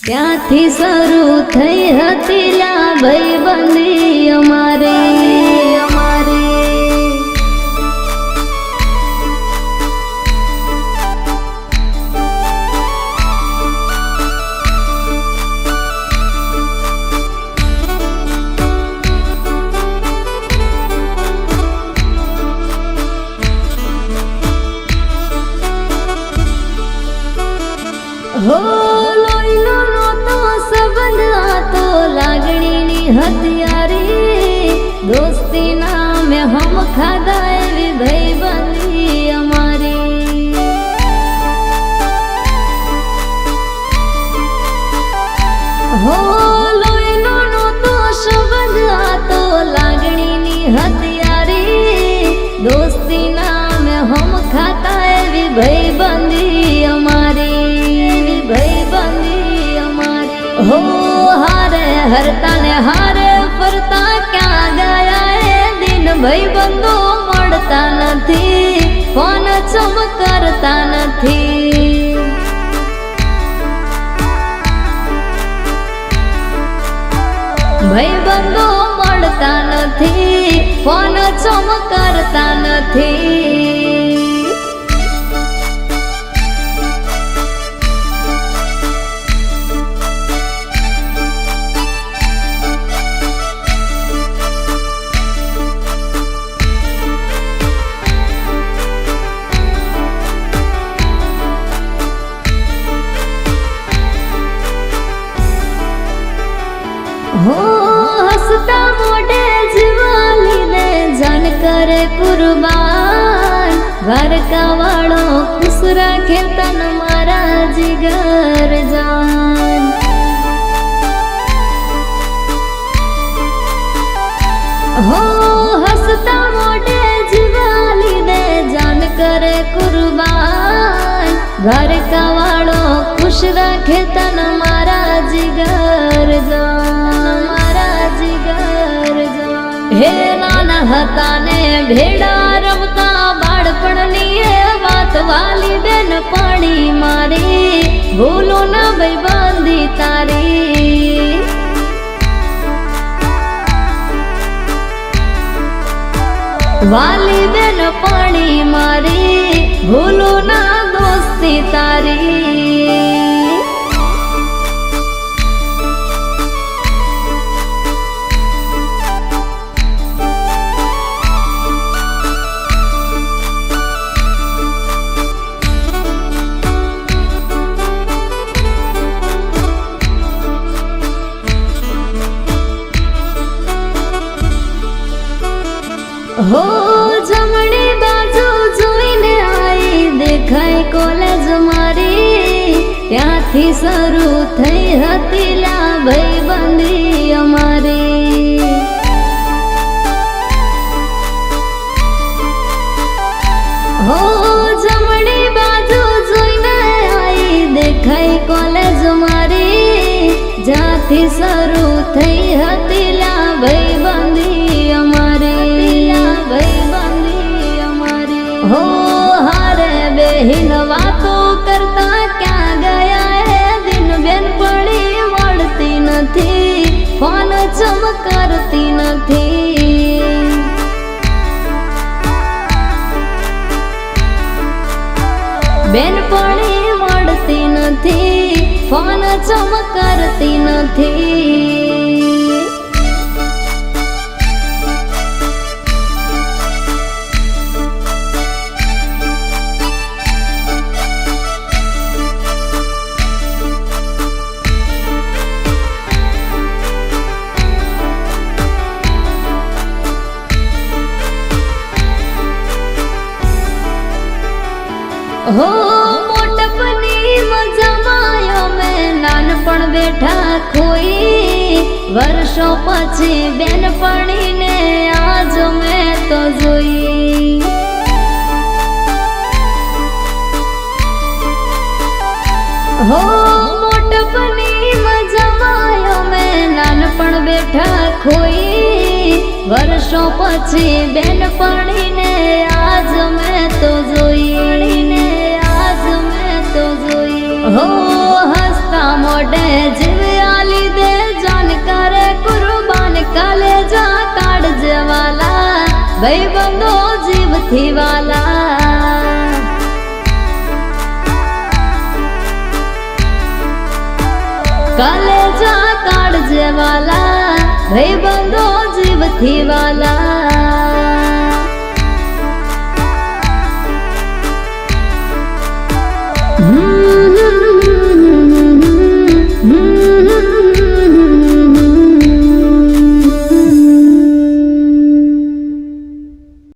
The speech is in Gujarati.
ત્યાંથી શરૂ થઈ હતી લા ભાઈબંધી અમારી હો લોહીનો નહોતો સંબંધ, આ તો લાગણીની હથિયારી, દોસ્તી નામે હમ ખાધા એવી ભાઈબંધી અમારી. હો લોહીનો નહોતો સંબંધ, આ તો લાગણીની હથિયારી, દોસ્તી નામે હમ ખાતા એવી ભાઈબંધી અમારી. હો હારે હરતા ને હારે ફરતા ક્યાં ગયા એ દિન, ભાઈબંધો મળતા નથી, ફોન ચમ કરતા નથી. ભાઈબંધો મળતા નથી, ફોન ચમ કરતા નથી. હો હસતા મોઢે જીવાલી ને જાન કરે કુરબાન, દ્વારકા વાળો ખુશ રાખે તન મારા જીગર જાન. હો હસતા મોઢે જીવાલી ને જાન કરે કુરબાન, દ્વારકા વાળો ખુશ રાખે તન મારા જીગર જાન. હે નાના હતા ને ભેડા રમતા બાળપણની એ વાત, વાલી બેન પાણી મારી, ભૂલો ના ભાઈબંધી તારી. વાલી બેન પાણી મારી, ભૂલો ના દોસ્તી તારી. હો જમણી બાજુ જોઈને આઈ દેખાય કોલેજ મારી, ત્યાંથી શરૂ થઈ હતી લા ભાઈબંધી અમારી. હો જમણી બાજુ જોઈને આઈ દેખાય કોલેજ મારી, જ્યાંથી શરૂ થઈ હતી લા ભાઈબંધી અમારી. હો હારે બેહીન વાતો કરતા ક્યાં ગયા એ દિન, બેનપણી મળતી નથી, ફોન ચમ કરતી નથી. બેનપણી મળતી નથી, ફોન ચમ કરતી નથી. હો મોટપની મજામાં અમે નાનપણ બેઠા ખોઈ, વર્ષો પછી બેનપણીને આજ મેં તો જોઈ. હો મોટપની મજામાં અમે નાનપણ બેઠા ખોઈ, વર્ષો પછી બેનપણીને આજ મેં તો જોઈ. હો હસતા મોઢે જીવથી વાલા કલેજા કાઢજે વાલા ભાઈબંધો જીવથી વાલા